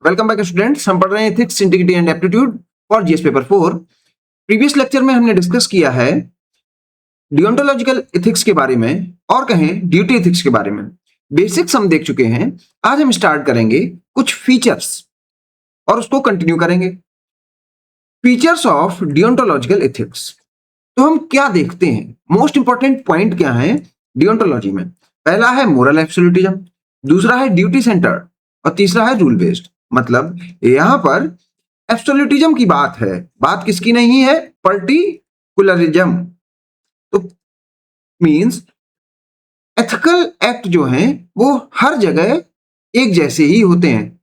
Welcome back students. हम पढ़ रहे हैं ethics, integrity and aptitude for GS paper 4। Previous lecture में हमने डिस्कस किया है डियोंटोलॉजिकल एथिक्स के बारे में और कहें ड्यूटी एथिक्स के बारे में। बेसिक्स हम देख चुके हैं। आज हम स्टार्ट करेंगे कुछ फीचर्स और उसको कंटिन्यू करेंगे। Features of deontological ethics. तो हम क्या देखते हैं, मोस्ट इंपॉर्टेंट पॉइंट क्या है डियोंटोलॉजी में। पहला है मोरल एब्सोल्यूटिज्म, दूसरा है ड्यूटी सेंटर्ड और तीसरा है रूल बेस्ड। मतलब यहां पर एब्सोल्यूटिज्म की बात है, बात किसकी नहीं है, पर्टिकुलरिज्म। तो मींस एथिकल एक्ट जो हैं वो हर जगह एक जैसे ही होते हैं।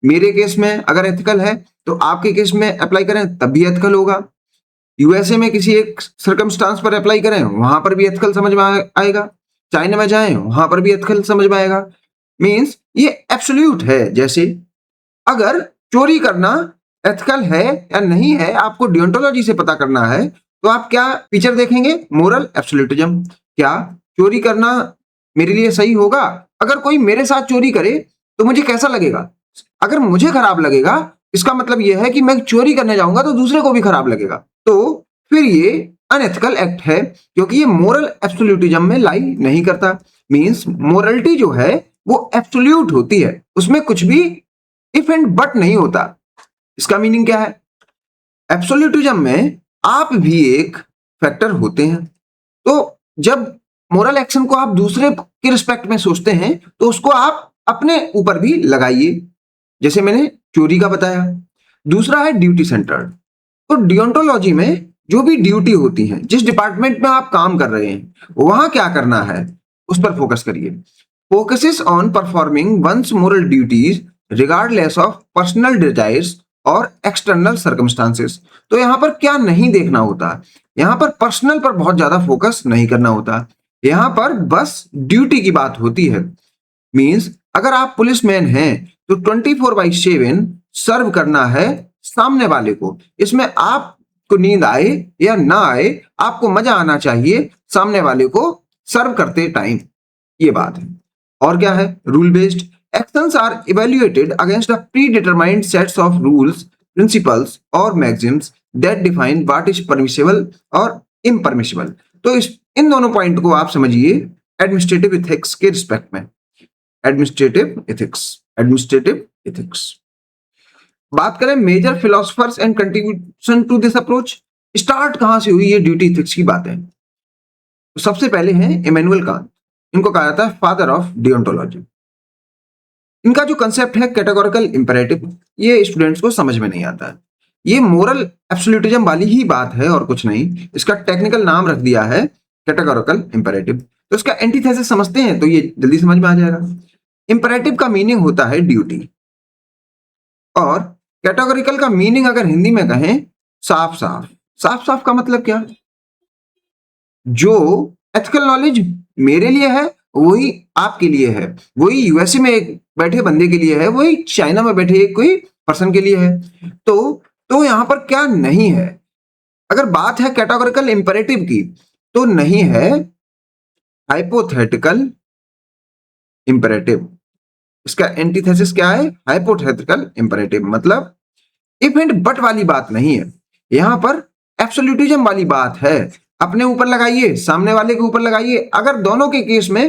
मेरे केस में अगर एथिकल है तो आपके केस में अप्लाई करें तब भी एथिकल होगा। यूएसए में किसी एक सर्कमस्टांस पर अप्लाई करें वहां पर भी एथिकल समझ में आएगा। चाइना में जाएं वहां पर भी एथिकल समझ में आएगा। मींस ये एब्सोल्यूट है। जैसे अगर चोरी करना एथिकल है या नहीं है आपको डियोंटोलॉजी से पता करना है तो आप क्या फीचर देखेंगे, मोरल एब्सोल्यूटिज्म। क्या चोरी करना मेरे लिए सही होगा? अगर कोई मेरे साथ चोरी करे तो मुझे कैसा लगेगा? अगर मुझे खराब लगेगा इसका मतलब यह है कि मैं चोरी करने जाऊंगा तो दूसरे को भी खराब लगेगा। तो फिर ये अनएथिकल एक्ट है क्योंकि ये मोरल एब्सोल्यूटिज्म में लाई नहीं करता। मींस मोरलिटी जो है वो एब्सोल्यूट होती है, उसमें कुछ भी इफ एंड बट नहीं होता। इसका मीनिंग क्या है? एब्सोल्यूटिज्म में आप भी एक फैक्टर होते हैं। तो जब मोरल एक्शन को आप दूसरे के रिस्पेक्ट में सोचते हैं तो उसको आप अपने ऊपर भी लगाइए, जैसे मैंने चोरी का बताया। दूसरा है ड्यूटी सेंटर्ड। तो डियोंटोलॉजी में जो भी ड्यूटी होती है, जिस डिपार्टमेंट में आप काम कर रहे हैं वहां क्या करना है उस पर फोकस करिए। Focuses on performing one's moral duties regardless of personal desires और एक्सटर्नल सर्कमस्टांसेस। तो यहां पर क्या नहीं देखना होता, यहां पर पर्सनल पर बहुत ज्यादा फोकस नहीं करना होता, यहां पर बस ड्यूटी की बात होती है। मींस अगर आप पुलिसमैन हैं तो 24/7 सर्व करना है सामने वाले को। इसमें आपको नींद आए या ना आए आपको मजा आना चाहिए सामने वाले को सर्व करते टाइम, ये बात है। और क्या है? Rule based actions are evaluated against a predetermined sets of rules, principles और maxims that define what is permissible और इम्परमिसिबल। तो इन दोनों पॉइंट को आप समझिए एडमिनिस्ट्रेटिव एथिक्स के रिस्पेक्ट में। Administrative ethics, administrative ethics. बात करें major philosophers and contribution to this approach. Start कहां से हुई ये ड्यूटी एथिक्स की बातें? तो सबसे पहले हैं इमैनुअल कांट। इनको कहा जाता है फादर ऑफ डियोंटोलॉजी। इनका जो कंसेप्ट है कैटेगोरिकल इंपेरेटिव, ये स्टूडेंट्स को समझ में नहीं आता है। ये मोरल एब्सोल्यूटिज्म वाली ही बात है और कुछ नहीं। इसका टेक्निकल नाम रख दिया है कैटेगोरिकल इंपेरेटिव। तो इसका एंटीथेसिस समझते हैं तो ये जल्दी समझ में आ जाएगा। इंपेरेटिव का मीनिंग होता है ड्यूटी और कैटेगोरिकल का मीनिंग अगर हिंदी में कहें साफ साफ। साफ साफ का मतलब क्या? जो एथिकल नॉलेज मेरे लिए है वही आपके लिए है, वही यूएसए में एक बैठे बंदे के लिए है, वही चाइना में बैठे कोई पर्सन के लिए है। तो यहां पर क्या नहीं है? अगर बात है कैटेगोरिकल इंपेरेटिव की तो नहीं है हाइपोथेटिकल इंपेरेटिव। इसका एंटीथेसिस क्या है? Hypothetical imperative. मतलब इफ एंड बट वाली बात नहीं है, यहां पर एब्सोल्यूटिज्म वाली बात है। अपने ऊपर लगाइए, सामने वाले के ऊपर लगाइए। अगर दोनों के केस में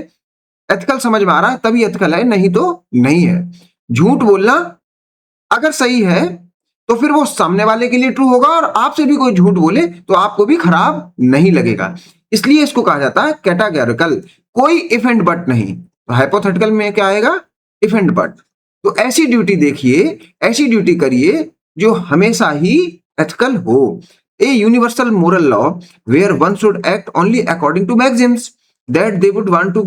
एथिकल समझ में आ रहा है तभी एथिकल है, नहीं तो नहीं है। झूठ बोलना अगर सही है तो फिर वो सामने वाले के लिए ट्रू होगा और आपसे भी कोई झूठ बोले तो आपको भी खराब नहीं लगेगा। इसलिए इसको कहा जाता है कैटेगोरिकल, कोई इफ एंड बट नहीं। तो हाइपोथेटिकल में क्या आएगा? If and but. तो ऐसी ड्यूटी देखिए, ऐसी ड्यूटी करिए जो हमेशा ही एथिकल हो। A universal moral law where one should act only according to maxims that they would want to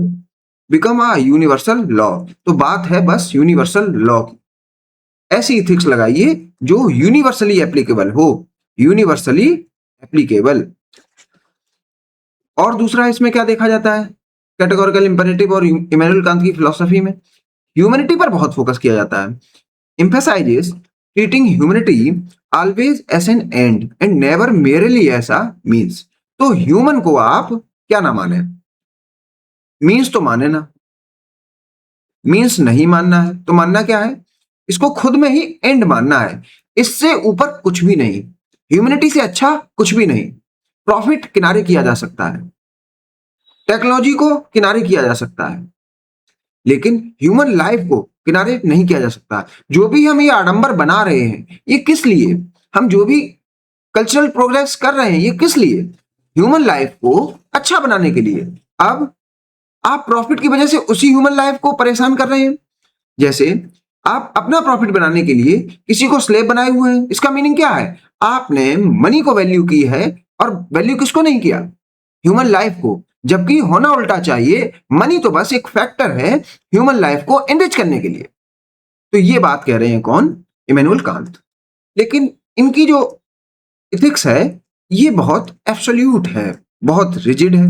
become a universal law. तो बात है बस यूनिवर्सल लॉ की। ऐसी इथिक्स लगाइए जो यूनिवर्सली एप्लीकेबल हो, यूनिवर्सली एप्लीकेबल। और दूसरा इसमें क्या देखा जाता है कैटेगोरिकल इंपेरेटिव और इमैनुअल कांत की फिलॉसफी में? ह्यूमैनिटी पर बहुत फोकस किया जाता है। emphasizes treating humanity always as an end and never merely as a means। तो ह्यूमन को आप क्या ना माने, मीन्स तो माने ना। मीन्स नहीं मानना है तो मानना क्या है? इसको खुद में ही एंड मानना है, इससे ऊपर कुछ भी नहीं, ह्यूमैनिटी से अच्छा कुछ भी नहीं। प्रॉफिट किनारे किया जा सकता है, टेक्नोलॉजी को किनारे किया जा सकता है, लेकिन ह्यूमन लाइफ को किनारे नहीं किया जा सकता। जो भी हम ये आडंबर बना रहे हैं, ये किस लिए? हम जो भी कल्चरल प्रोग्रेस कर रहे हैं, ये किस लिए? ह्यूमन लाइफ को अच्छा बनाने के लिए। अब आप प्रॉफिट की वजह से उसी ह्यूमन लाइफ को परेशान कर रहे हैं। जैसे आप अपना प्रॉफिट बनाने के लिए किसी को स्लेव बनाए हुए हैं। इसका मीनिंग क्या है? आपने मनी को वैल्यू की है, और वैल्यू किसको नहीं किया? ह्यूमन लाइफ को। जबकि होना उल्टा चाहिए, मनी तो बस एक फैक्टर है ह्यूमन लाइफ को एनरिच करने के लिए। तो ये बात कह रहे हैं कौन? Immanuel Kant. लेकिन इनकी जो इथिक्स है, ये बहुत एब्सोल्यूट है, बहुत रिजिड है।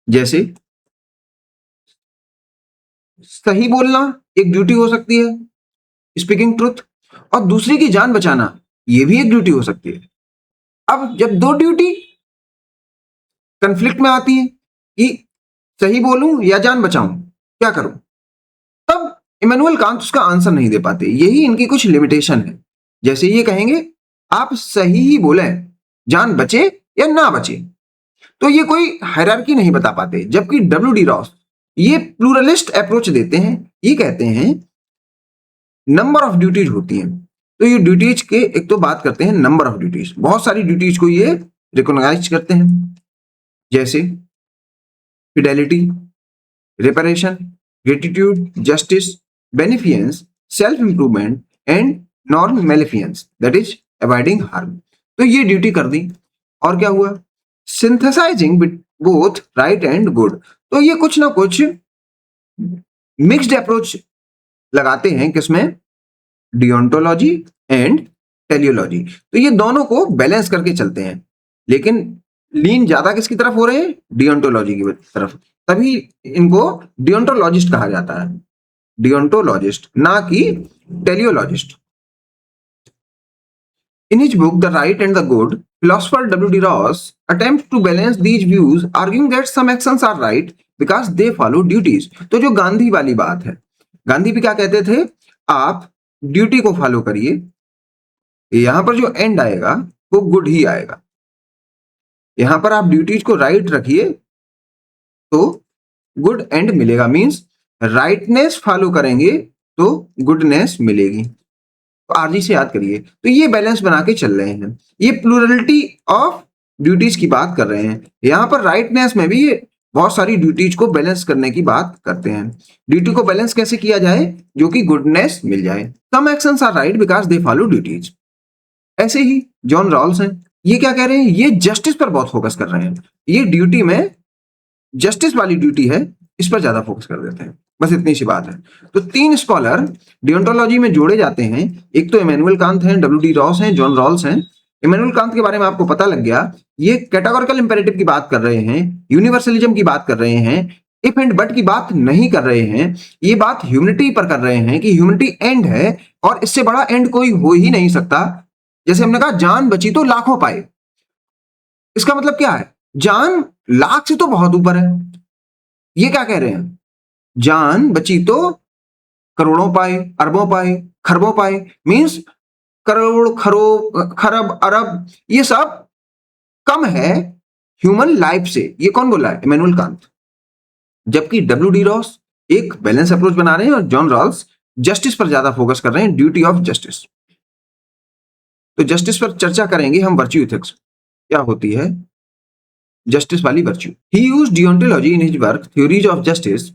जैसे सही बोलना एक ड्यूटी हो सकती है, स्पीकिंग ट्रुथ, और दूसरे की जान बचाना ये भी एक ड्यूटी हो सकती है। अब जब दो ड्यूटी कंफ्लिक्ट में आती है कि सही बोलूं या जान बचाऊं, क्या करूं, तब इमैनुअल कांत उसका आंसर नहीं दे पाते। यही इनकी कुछ लिमिटेशन है। जैसे ये कहेंगे आप सही ही बोले, जान बचे या ना बचे, तो ये कोई हायरार्की नहीं बता पाते। जबकि डब्ल्यू डी रॉस ये प्लूरलिस्ट अप्रोच देते हैं। ये कहते हैं नंबर ऑफ ड्यूटीज होती हैं, तो ये ड्यूटीज के एक तो बात करते हैं नंबर ऑफ ड्यूटीज, बहुत सारी ड्यूटीज को ये रिकॉग्नाइज करते हैं। जैसे fidelity, reparation, gratitude, justice, beneficence, self improvement and non maleficence, that is avoiding harm. तो ये ड्यूटी कर दी, और क्या हुआ? Synthesising both right and good. तो ये कुछ ना कुछ मिक्स्ड अप्रोच लगाते हैं, किसमें? डियोंटोलॉजी एंड टेलियोलॉजी। तो ये दोनों को बैलेंस करके चलते हैं, लेकिन लीन ज्यादा किसकी तरफ हो रहे हैं? डियोंटोलॉजी की तरफ। तभी इनको डियोंटोलॉजिस्ट कहा जाता है, डियोंटोलॉजिस्ट, ना कि टेलियोलॉजिस्ट। In his book The Right and the Good, philosopher W. D. Ross attempts to balance these views, arguing that some actions are right because they follow duties. तो जो गांधी वाली बात है, गांधी भी क्या कहते थे? आप ड्यूटी को फॉलो करिए, यहां पर जो एंड आएगा वो गुड ही आएगा। यहां पर आप ड्यूटीज को राइट रखिए तो गुड एंड मिलेगा। मींस राइटनेस फॉलो करेंगे तो गुडनेस मिलेगी। तो आरजी से याद करिए। तो ये बैलेंस बना के चल रहे हैं, ये प्लूरलिटी ऑफ ड्यूटीज की बात कर रहे हैं। यहां पर राइटनेस में भी ये बहुत सारी ड्यूटीज को बैलेंस करने की बात करते हैं। ड्यूटी को बैलेंस कैसे किया जाए जो कि गुडनेस मिल जाए? Some actions are right because they follow duties. ऐसे ही जॉन रॉल्स हैं, ये क्या कह रहे हैं? ये जस्टिस पर बहुत फोकस कर रहे हैं। ये ड्यूटी में जस्टिस वाली ड्यूटी है, इस पर ज्यादा फोकस कर देते हैं। बस इतनी सी बात है। तो तीन स्कॉलर डियोंटोलॉजी में जोड़े जाते हैं। एक तो इमैनुअल कांत हैं, डब्ल्यू डी रॉस हैं, जॉन रॉल्स हैं। इमैनुअल कांत के बारे में आपको पता लग गया, ये कैटेगोरिकल इंपेरेटिव की बात कर रहे हैं, यूनिवर्सलिज्म की बात कर रहे हैं, इफ एंड बट की बात नहीं कर रहे हैं। ये बात ह्यूमनिटी पर कर रहे हैं कि ह्यूमनिटी एंड है और इससे बड़ा एंड कोई हो ही नहीं सकता। जैसे हमने कहा जान बची तो लाखों पाए, इसका मतलब क्या है? जान लाख से तो बहुत ऊपर है। ये क्या कह रहे हैं? जान बची तो करोड़ों पाए, अरबों पाए, खरबों पाए। मींस करोड़, खरब, अरब, ये सब कम है ह्यूमन लाइफ से। ये कौन बोला है? Immanuel Kant. जबकि डब्ल्यू डी रॉस एक बैलेंस अप्रोच बना रहे हैं और जॉन रॉल्स जस्टिस पर ज्यादा फोकस कर रहे हैं, ड्यूटी ऑफ जस्टिस। तो जस्टिस पर चर्चा करेंगे हम, वर्च्यू एथिक्स क्या होती है, जस्टिस वाली virtue. He used deontology in his work theories of justice,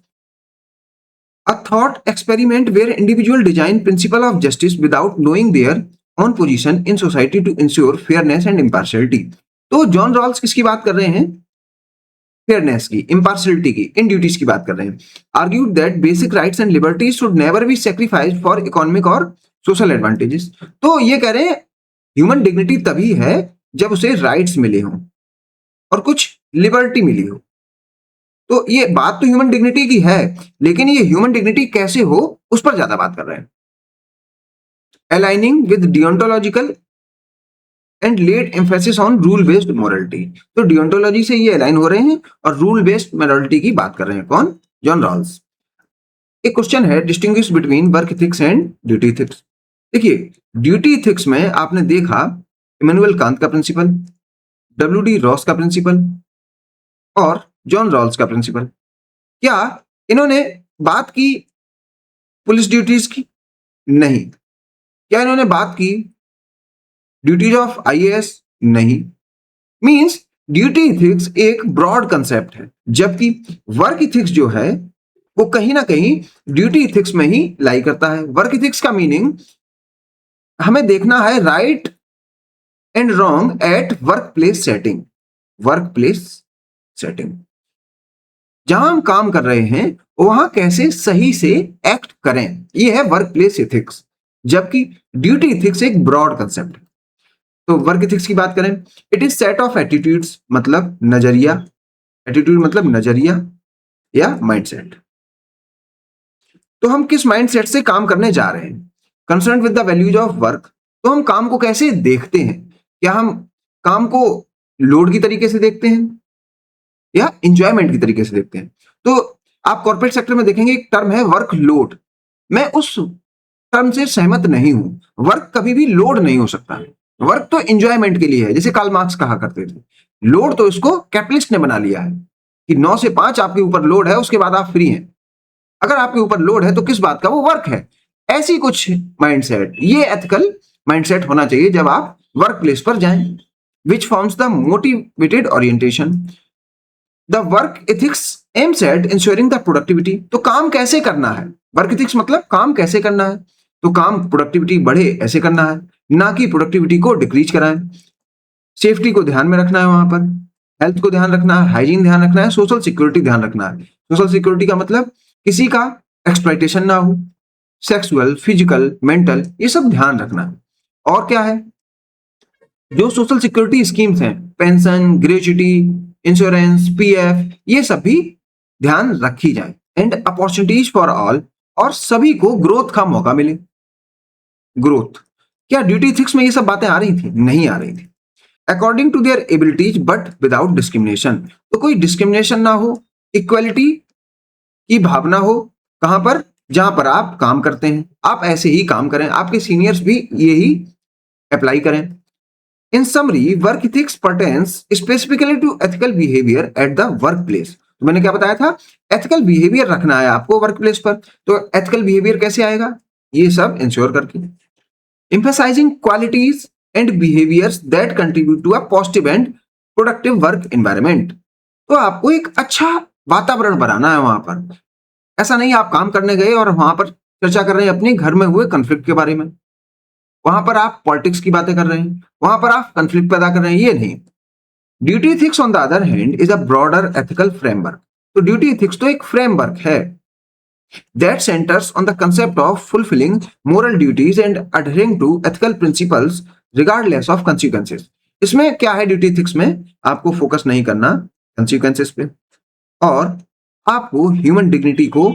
a thought experiment where individual design principle of justice without knowing their own position in society to ensure fairness and impartiality। तो John Rawls किसकी बात कर रहे हैं? Fairness की, impartiality की, इन duties की बात कर रहे हैं। Argued that basic rights and liberties should never be sacrificed for economic और सोशल एडवांटेजेस। तो ये कह रहे हैं ह्यूमन डिग्निटी तभी है जब उसे राइट्स मिले हों और कुछ लिबर्टी मिली हो। तो ये बात तो ह्यूमन डिग्निटी की है, लेकिन ये ह्यूमन डिग्निटी कैसे हो उस पर ज्यादा बात कर रहे हैं। Aligning with deontological and let emphasis on rule based morality. तो डियोंटोलॉजी से ये अलाइन हो रहे हैं और रूल बेस्ड मोरालिटी की बात कर रहे हैं। कौन? John Rawls. एक क्वेश्चन है, distinguish between work ethics and duty ethics. देखिए, ड्यूटी इथिक्स में आपने देखा इमैनुअल कांत का प्रिंसिपल, डब्ल्यू.डी. रॉस का प्रिंसिपल और जॉन रॉल्स का प्रिंसिपल। क्या इन्होंने बात की पुलिस ड्यूटीज की? नहीं। क्या इन्होंने बात की ड्यूटीज ऑफ आईएएस? नहीं। मींस ड्यूटी इथिक्स एक ब्रॉड कंसेप्ट है, जबकि वर्क इथिक्स जो है वो कहीं ना कहीं ड्यूटी इथिक्स में ही लाई करता है। वर्क इथिक्स का मीनिंग हमें देखना है right and wrong at work place setting. Work place setting, जहां हम काम कर रहे हैं वहां कैसे सही से एक्ट करें, ये है वर्क प्लेस इथिक्स। जबकि ड्यूटी इथिक्स एक ब्रॉड कंसेप्ट है। तो वर्क इथिक्स की बात करें, it is set of attitudes, मतलब नजरिया। एटीट्यूड मतलब नजरिया या माइंडसेट। तो हम किस माइंडसेट से काम करने जा रहे हैं, concern with the values of work. तो हम काम को कैसे देखते हैं? क्या हम काम को लोड की तरीके से देखते हैं या इंजॉयमेंट की तरीके से देखते हैं? तो आप कॉर्पोरेट सेक्टर में देखेंगे एक टर्म है वर्क लोड। मैं उस टर्म से सहमत नहीं हूं। वर्क कभी भी लोड नहीं हो सकता। वर्क तो एंजॉयमेंट के लिए है, जैसे कार्ल मार्क्स कहा करते थे। लोड तो इसको कैपिटलिस्ट ने बना लिया है कि 9 से 5 आपके ऊपर लोड है, उसके बाद आप फ्री हैं। अगर आपके ऊपर लोड है तो किस बात का? वो वर्क है। ऐसी कुछ माइंडसेट, ये एथिकल माइंडसेट होना चाहिए जब आप वर्क प्लेस पर जाएं। Which forms the motivated orientation. The work ethics aims at ensuring the productivity. तो काम कैसे करना है? वर्क एथिक्स मतलब काम कैसे करना है। तो काम प्रोडक्टिविटी बढ़े ऐसे करना है, ना कि प्रोडक्टिविटी को डिक्रीज कराएं। सेफ्टी को ध्यान में रखना है, वहां पर हेल्थ को ध्यान रखना है, हाइजीन ध्यान रखना है, सोशल सिक्योरिटी ध्यान रखना है। सोशल सिक्योरिटी का मतलब किसी का एक्सप्लॉइटेशन ना हो, सेक्सुअल, फिजिकल, मेंटल, ये सब ध्यान रखना है। और क्या है, जो सोशल सिक्योरिटी स्कीम्स हैं, पेंशन, ग्रेच्युटी, इंश्योरेंस, पीएफ, ये सब भी ध्यान रखी जाए। एंड अपॉर्चुनिटीज फॉर ऑल, और सभी को ग्रोथ का मौका मिले। ग्रोथ, क्या ड्यूटी एथिक्स में ये सब बातें आ रही थी? नहीं आ रही थी। According to their abilities but without discrimination. तो कोई डिस्क्रिमिनेशन ना हो, इक्वालिटी की भावना हो। कहां पर? जहां पर आप काम करते हैं, आप ऐसे ही काम करें, आपके सीनियर्स भी यही अप्लाई करें। In summary, work ethics pertains specifically to ethical behaviour at the work place. तो मैंने क्या बताया था? एथिकल बिहेवियर रखना है आपको वर्क प्लेस पर। तो एथिकल बिहेवियर कैसे आएगा? ये सब इंश्योर करके emphasizing qualities and behaviors that contribute to a positive and productive work environment। तो आपको एक अच्छा वातावरण बनाना है वहां पर। ऐसा नहीं आप काम करने गए और वहां पर चर्चा कर रहे हैं अपने घर में हुए कन्फ्लिक्ट के बारे में, वहां पर आप पॉलिटिक्स की बातें कर रहे हैं, वहां पर आप कन्फ्लिक्ट पैदा कर रहे हैं, ये नहीं। Duty ethics on the other hand is a broader ethical framework. तो ड्यूटी एथिक्स तो एक फ्रेमवर्क है that centers on the concept of fulfilling moral duties and adhering to ethical principles regardless of consequences। इसमें क्या है, duty ethics में आपको focus नहीं करना कंसिक्वेंसेस पे, और आपको ह्यूमन डिग्निटी को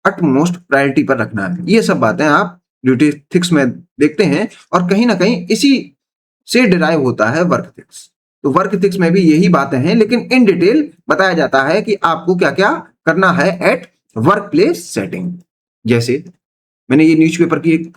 अटमोस्ट प्रायोरिटी पर रखना है। ये सब बातें आप ड्यूटी एथिक्स में देखते हैं, और कहीं ना कहीं इसी से डिराइव होता है वर्क एथिक्स। तो वर्क एथिक्स में भी यही बातें हैं, लेकिन इन डिटेल बताया जाता है कि आपको क्या क्या करना है एट वर्क प्लेस सेटिंग। जैसे मैंने ये न्यूज़पेपर की एक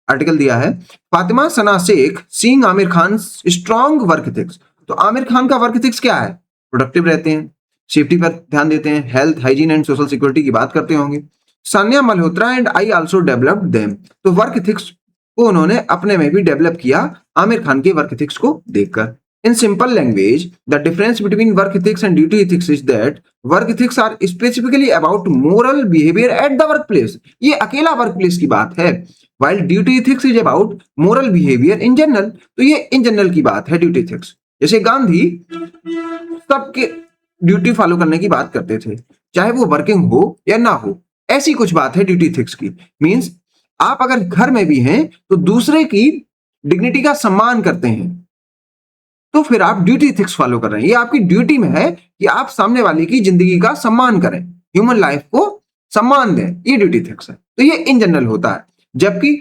आर्टिकल दिया है, Fatima Sana Shaikh seeing Aamir Khan strong work ethics. तो आमिर खान का वर्क एथिक्स क्या है? प्रोडक्टिव रहते हैं, सेफ्टी पर ध्यान देते हैं, health, hygiene and social security की बात करते होंगे। Sanya Malhotra and I also developed them. तो वर्क एथिक्स को उन्होंने अपने में भी डेवलप किया आमिर खान के वर्क एथिक्स को देखकर। In simple language, the difference between work ethics and duty ethics is that work ethics are specifically about moral behavior at the workplace। ये अकेला वर्कप्लेस की बात है। While duty ethics is about moral behavior in general। तो ये in general की बात है duty ethics। जैसे गांधी सबके ड्यूटी फॉलो करने की बात करते थे, चाहे वो वर्किंग हो या ना हो। ऐसी कुछ बात है ड्यूटी एथिक्स की। मींस आप अगर घर में भी हैं तो दूसरे की डिग्निटी का सम्मान करते हैं, तो फिर आप ड्यूटी एथिक्स फॉलो कर रहे हैं। ये आपकी ड्यूटी में है कि आप सामने वाले की जिंदगी का सम्मान करें, ह्यूमन लाइफ को सम्मान दें। ये ड्यूटी एथिक्स है। तो ये इन जनरल होता है, जबकि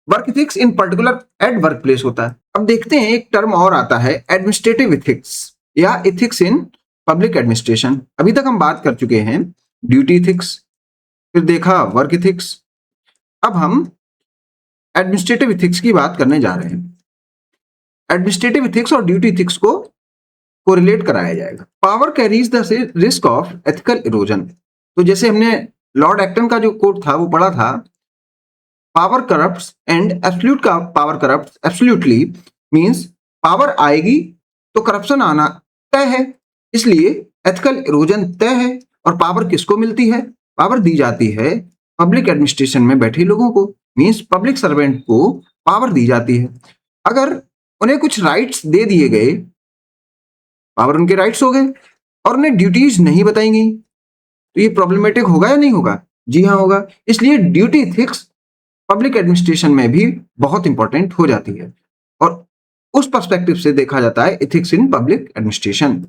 work ethics in particular at work place होता है। अब देखते हैं एक टर्म और आता है, एडमिनिस्ट्रेटिव एथिक्स या एथिक्स इन पब्लिक एडमिनिस्ट्रेशन। अभी तक हम बात कर चुके हैं ड्यूटी एथिक्स, फिर देखा वर्क एथिक्स, अब हम एडमिनिस्ट्रेटिव इथिक्स की बात करने जा रहे हैं। एडमिनिस्ट्रेटिव इथिक्स और ड्यूटी इथिक्स को कोरिलेट कराया जाएगा। Power carries the risk of ethical erosion. तो जैसे हमने लॉर्ड एक्टन का जो कोट था वो पढ़ा था, पावर करप्ट्स एंड एब्सोल्यूट का power corrupts absolutely, means power आएगी तो करप्शन आना तय है, इसलिए एथिकल इरोजन तय है। और पावर किसको मिलती है? पावर दी जाती है पब्लिक एडमिनिस्ट्रेशन में बैठे लोगों को, मींस पब्लिक सर्वेंट को पावर दी जाती है। अगर उन्हें कुछ राइट्स दे दिए गए, पावर उनके राइट्स हो गए, और उन्हें ड्यूटीज नहीं बताई गई, तो ये प्रॉब्लमेटिक होगा या नहीं होगा? जी हाँ होगा। इसलिए ड्यूटी इथिक्स पब्लिक एडमिनिस्ट्रेशन में भी बहुत इंपॉर्टेंट हो जाती है, और उस पर्सपेक्टिव से देखा जाता है ethics in public administration.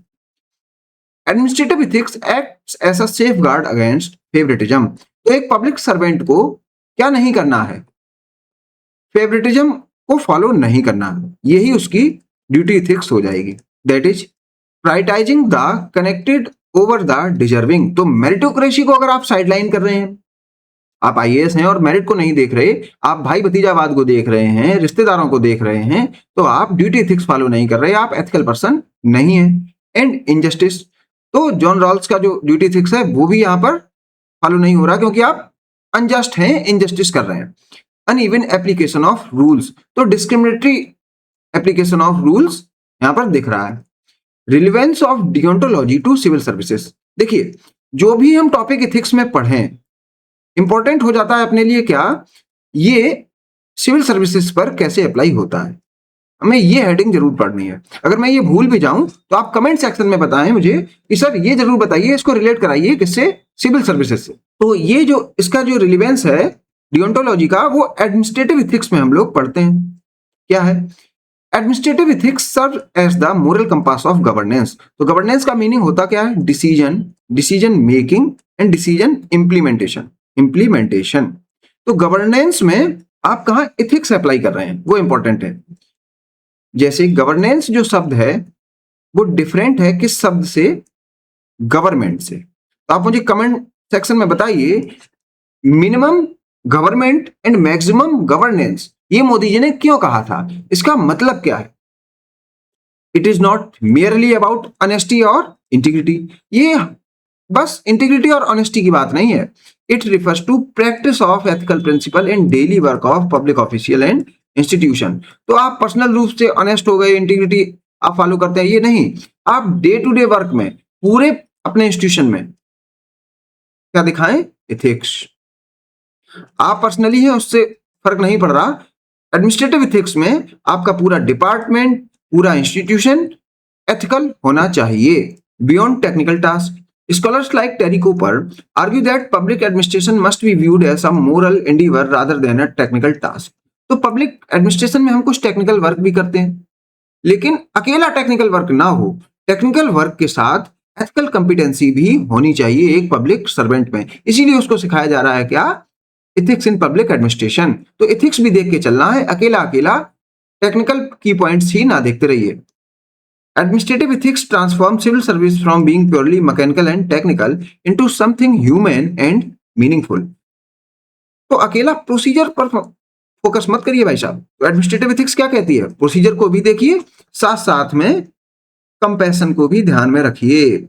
Administrative ethics acts as a safeguard against favouritism. तो एक पब्लिक सर्वेंट को क्या नहीं करना है? फेवरेटिज्म को फॉलो नहीं करना है, यही उसकी ड्यूटी इथिक्स हो जाएगी। That is prioritising the connected over the deserving. तो मेरिटोक्रेसी को अगर आप साइडलाइन कर रहे हैं, आप आईएएस हैं और मेरिट को नहीं देख रहे, आप भाई भतीजावाद को देख रहे हैं, रिश्तेदारों को देख रहे हैं, तो आप ड्यूटी एथिक्स फॉलो नहीं कर रहे, आप एथिकल पर्सन नहीं है। एंड इनजस्टिस, तो जॉन रॉल्स का जो ड्यूटी एथिक्स है वो भी यहाँ पर फॉलो नहीं हो रहा, क्योंकि आप अनजस्ट हैं, इनजस्टिस कर रहे हैं। अनइवन एप्लीकेशन ऑफ रूल्स, तो डिस्क्रिमिनेटरी एप्लीकेशन ऑफ रूल्स यहाँ पर दिख रहा है। Relevance of deontology to civil services. देखिए, जो भी हम टॉपिक एथिक्स में पढ़ें, इंपॉर्टेंट हो जाता है अपने लिए क्या, ये सिविल सर्विसेज पर कैसे अप्लाई होता है, हमें ये हेडिंग जरूर पढ़नी है। अगर मैं ये भूल भी जाऊं तो आप कमेंट सेक्शन में बताएं मुझे कि सर ये जरूर बताइए, इसको रिलेट कराइए किससे? सिविल सर्विसेज से। तो ये जो इसका जो रिलेवेंस है डियोंटोलॉजी का, वो एडमिनिस्ट्रेटिव इथिक्स में हम लोग पढ़ते हैं। क्या है? Administrative ethics serve as the moral compass of governance. तो गवर्नेंस का मीनिंग होता क्या है? Decision, decision making and decision implementation. Implementation, तो गवर्नेंस में आप कहां इथिक्स अप्लाई कर रहे हैं वो इंपॉर्टेंट है। जैसे गवर्नेंस जो शब्द है वो डिफरेंट है किस शब्द से? गवर्नमेंट से। तो आप मुझे कमेंट सेक्शन में बताइए, minimum government and maximum governance ये मोदी जी ने क्यों कहा था? इसका मतलब क्या है? It is not merely about honesty और इंटीग्रिटी। ये बस इंटीग्रिटी और ऑनेस्टी की बात नहीं है। It refers to practice of ethical principle in daily work of public official and institution. तो आप पर्सनल रूप से ऑनेस्ट हो गए, इंटीग्रिटी आप फॉलो करते हैं, ये नहीं। आप डे टू डे वर्क में पूरे अपने इंस्टीट्यूशन में क्या दिखाएं? एथिक्स। आप पर्सनली हैं उससे फर्क नहीं पड़ रहा, एडमिनिस्ट्रेटिव इथिक्स में आपका पूरा डिपार्टमेंट, पूरा इंस्टीट्यूशन एथिकल होना चाहिए। Beyond technical task, scholars like Terry Cooper argue that public administration must be viewed as a moral endeavor rather than a technical task। तो पब्लिक एडमिनिस्ट्रेशन में हम कुछ टेक्निकल वर्क भी करते हैं, लेकिन अकेला टेक्निकल वर्क ना हो, टेक्निकल वर्क के साथ एथिकल कॉम्पिटेंसी भी होनी चाहिए एक पब्लिक सर्वेंट में। इसीलिए उसको सिखाया जा रहा है क्या? Ethics in public administration. तो इथिक्स भी देख के चलना है, अकेला अकेला टेक्निकल की पॉइंट्स ही ना देखते रहिए। Administrative ethics transforms civil service from being purely mechanical and technical into something human and meaningful। तो अकेला प्रोसीजर पर फोकस मत करिए भाई साहब। तो एडमिनिस्ट्रेटिव एथिक्स क्या कहती है? प्रोसीजर को भी देखिए, साथ साथ में कंपैशन को भी ध्यान में रखिए।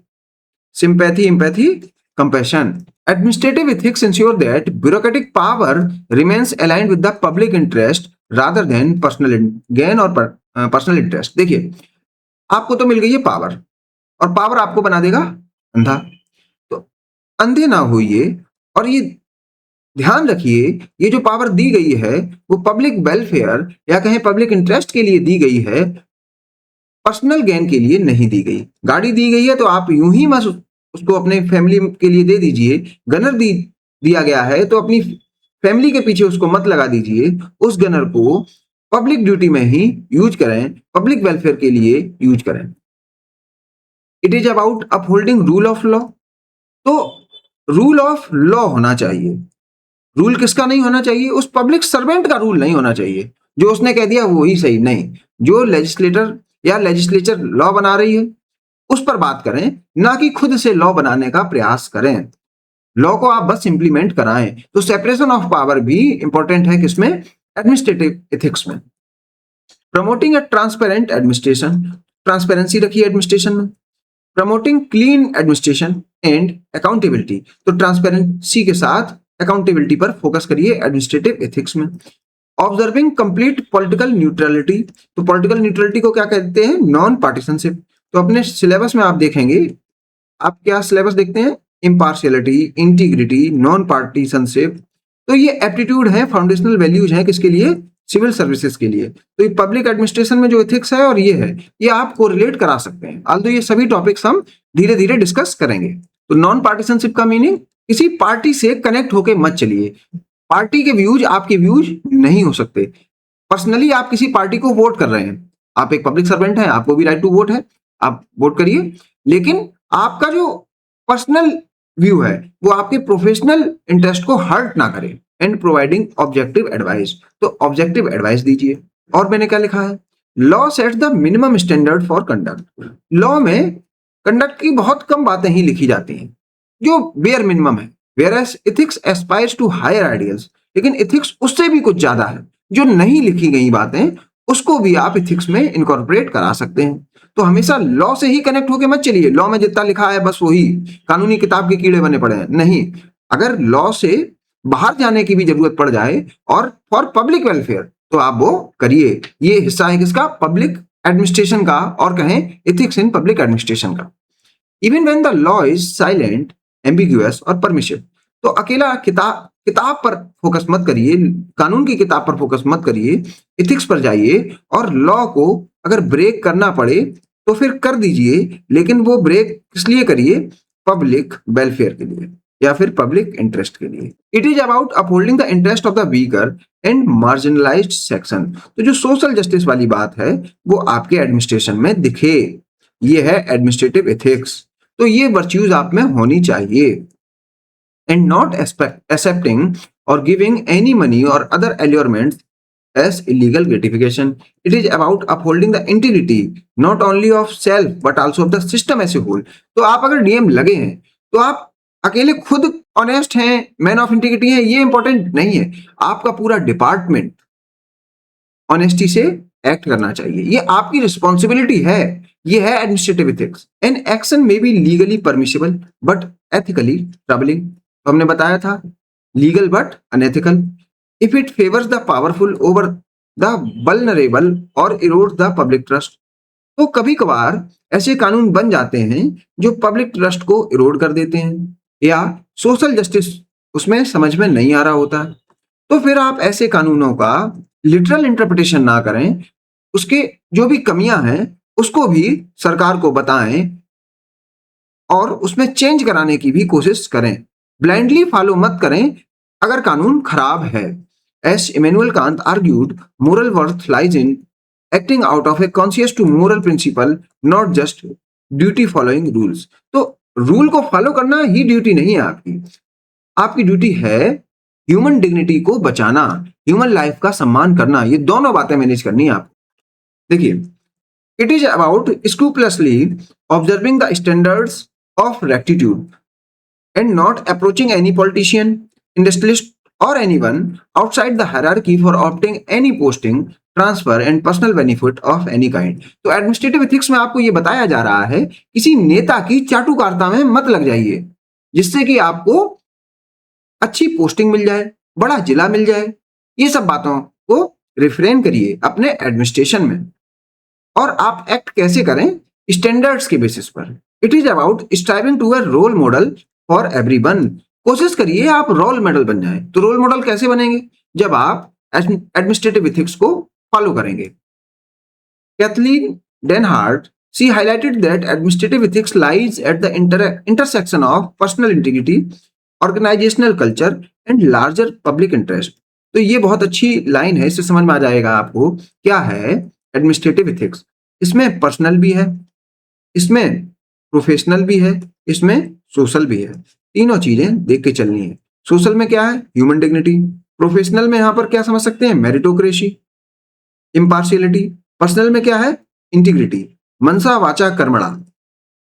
Sympathy, empathy, compassion. Administrative ethics ensure that bureaucratic power remains aligned with the public interest rather than personal gain or personal interest। देखिए, आपको तो मिल गई है पावर, और पावर आपको बना देगा अंधा। तो अंधे ना होइए, और ये ध्यान रखिए, ये जो पावर दी गई है वो पब्लिक वेलफेयर या कहें पब्लिक इंटरेस्ट के लिए दी गई है, पर्सनल गेन के लिए नहीं दी गई। गाड़ी दी गई है तो आप यूं ही मत उसको अपने फैमिली के लिए दे दीजिए। गनर दिया गया है तो अपनी फैमिली के पीछे उसको मत लगा दीजिए। उस गनर को पब्लिक ड्यूटी में ही यूज करें, पब्लिक वेलफेयर के लिए यूज करें। It is about upholding rule of law. तो रूल ऑफ लॉ होना चाहिए। रूल किसका नहीं होना चाहिए? उस पब्लिक सर्वेंट का रूल नहीं होना चाहिए जो उसने कह दिया वो ही सही। नहीं, जो लेजिस्लेटर या लेजिस्लेचर लॉ बना रही है उस पर बात करें, ना कि खुद से लॉ बनाने का प्रयास करें। लॉ को आप बस इंप्लीमेंट कराएं। तो सेपरेशन ऑफ पावर भी इंपॉर्टेंट है किसमें? एडमिनिस्ट्रेटिव एथिक्स में promoting a transparent administration, transparency रखिए एडमिनिस्ट्रेशन में, promoting clean administration and accountability, तो ट्रांसपेरेंसी के साथ अकाउंटेबिलिटी पर फोकस करिए एडमिनिस्ट्रेटिव एथिक्स में। ऑब्जर्विंग कंप्लीट पॉलिटिकल न्यूट्रलिटी, तो पॉलिटिकल न्यूट्रलिटी को क्या कहते हैं? Non partisanship. तो अपने सिलेबस में आप देखेंगे, आप क्या सिलेबस देखते हैं? Impartiality, integrity, non partisanship. तो ये एप्टीट्यूड है, फाउंडेशनल वैल्यूज हैं किसके लिए? सिविल सर्विसेज के लिए। तो ये पब्लिक एडमिनिस्ट्रेशन में जो एथिक्स है और ये है, ये आप कोरिलेट करा सकते हैं। आल्दो ये सभी टॉपिक्स हम धीरे धीरे डिस्कस करेंगे। तो नॉन पार्टिसनशिप का मीनिंग, किसी पार्टी से कनेक्ट होके मत चलिए। पार्टी के व्यूज आपके व्यूज नहीं हो सकते। पर्सनली आप किसी पार्टी को वोट कर रहे हैं, आप एक पब्लिक सर्वेंट हैं, आपको भी राइट टू वोट है, आप वोट करिए, लेकिन आपका जो पर्सनल व्यू है वो आपके प्रोफेशनल इंटरेस्ट को हर्ट ना करे। एंड प्रोवाइडिंग ऑब्जेक्टिव एडवाइस, तो ऑब्जेक्टिव एडवाइस दीजिए। और मैंने क्या लिखा है? Law sets the minimum standard for conduct. Law में कंडक्ट की बहुत कम बातें ही लिखी जाती हैं जो बेयर मिनिमम है, whereas ethics aspires to higher ideals, लेकिन ethics उससे भी कुछ ज्यादा है। जो नहीं लिखी गई बातें उसको भी आप ethics में इनकॉर्पोरेट करा सकते हैं। तो हमेशा लॉ से ही कनेक्ट होके मत चलिए, लॉ में जितना लिखा है बस वही कानूनी किताब के कीड़े बने पड़े हैं, नहीं। अगर लॉ से बाहर जाने की भी जरूरत पड़ जाए और फॉर पब्लिक वेलफेयर, तो आप वो करिए। ये हिस्सा है किसका? पब्लिक एडमिनिस्ट्रेशन का, और कहें एथिक्स इन पब्लिक एडमिनिस्ट्रेशन का। Even when the law is silent, ambiguous और परमिसिव, तो अकेला किताब पर फोकस मत करिए, कानून की किताब पर फोकस मत करिए, एथिक्स पर जाइए। और लॉ को अगर ब्रेक करना पड़े तो फिर कर दीजिए, लेकिन वो ब्रेक किस लिए करिए? पब्लिक वेलफेयर के लिए या फिर पब्लिक इंटरेस्ट के लिए। It is about upholding the interest of the weaker and marginalised section, तो जो सोशल जस्टिस वाली बात है वो आपके एडमिनिस्ट्रेशन में दिखे, ये है एडमिनिस्ट्रेटिव एथिक्स। तो ये वर्च्यूज आप में होनी चाहिए। एंड नॉट एक्सेप्टिंग और गिविंग एनी मनी और other allurements as illegal gratification. It is about upholding the integrity not only of self but also of the system as a whole. तो आप अगर डीएम लगे हैं तो आप अकेले खुद ऑनेस्ट हैं, मैन ऑफ इंटीग्रिटी हैं, ये इंपॉर्टेंट नहीं है। आपका पूरा डिपार्टमेंट ऑनेस्टी से एक्ट करना चाहिए, ये आपकी रिस्पॉन्सिबिलिटी है। ये है administrative ethics. An action may be legally permissible but ethically troubling, तो हमने बताया था legal but unethical. If it favours the powerful over the vulnerable और इरोड्स द पब्लिक ट्रस्ट, तो कभी कभार ऐसे कानून बन जाते हैं जो पब्लिक ट्रस्ट को इरोड कर देते हैं या सोशल जस्टिस उसमें समझ में नहीं आ रहा होता, तो फिर आप ऐसे कानूनों का लिटरल इंटरप्रिटेशन ना करें, उसके जो भी कमियां हैं उसको भी सरकार को बताएं और उसमें चेंज कराने की भी कोशिश करें। ब्लाइंडली फॉलो मत करें अगर कानून खराब है। As Immanuel Kant argued, moral worth lies in acting out of a conscious to moral principle, not just duty following rules. तो रूल को फॉलो करना ही ड्यूटी नहीं है आपकी, आपकी ड्यूटी है ह्यूमन डिग्निटी को बचाना, ह्यूमन लाइफ का सम्मान करना। ये दोनों बातें मैनेज करनी है आपको। देखिए, it is about scrupulously observing the standards of rectitude and not approaching any politician, industrialist और anyone outside the hierarchy for opting any posting, transfer and personal benefit of any kind. तो administrative ethics में आपको ये बताया जा रहा है, किसी नेता की चाटुकारिता में मत लग जाइए जिससे कि आपको अच्छी पोस्टिंग मिल जाए, बड़ा जिला मिल जाए। ये सब बातों को रिफ्रेन करिए अपने एडमिनिस्ट्रेशन में। और आप एक्ट कैसे करें? स्टैंडर्ड्स के बेसिस पर। It is about striving to a role model for everyone. कोशिश करिए आप रोल मॉडल बन जाएं। तो रोल मॉडल कैसे बनेंगे? जब आप एडमिनिस्ट्रेटिव एथिक्स को फॉलो करेंगे। Kathleen Denhardt, she highlighted that administrative ethics lies at the intersection of personal integrity, organizational culture and larger public interest। तो ये बहुत अच्छी लाइन है, इससे समझ में आ जाएगा आपको क्या है एडमिनिस्ट्रेटिव एथिक्स। इसमें पर्सनल भी है, इसमें प्रोफेशनल भी है, इसमें सोशल भी है। तीनों चीजें देख के चलनी है। सोशल में क्या है? Human dignity. प्रोफेशनल में यहां पर क्या समझ सकते हैं? Meritocracy, impartiality. पर्सनल में क्या है? इंटीग्रिटी, मनसा वाचा कर्मणा।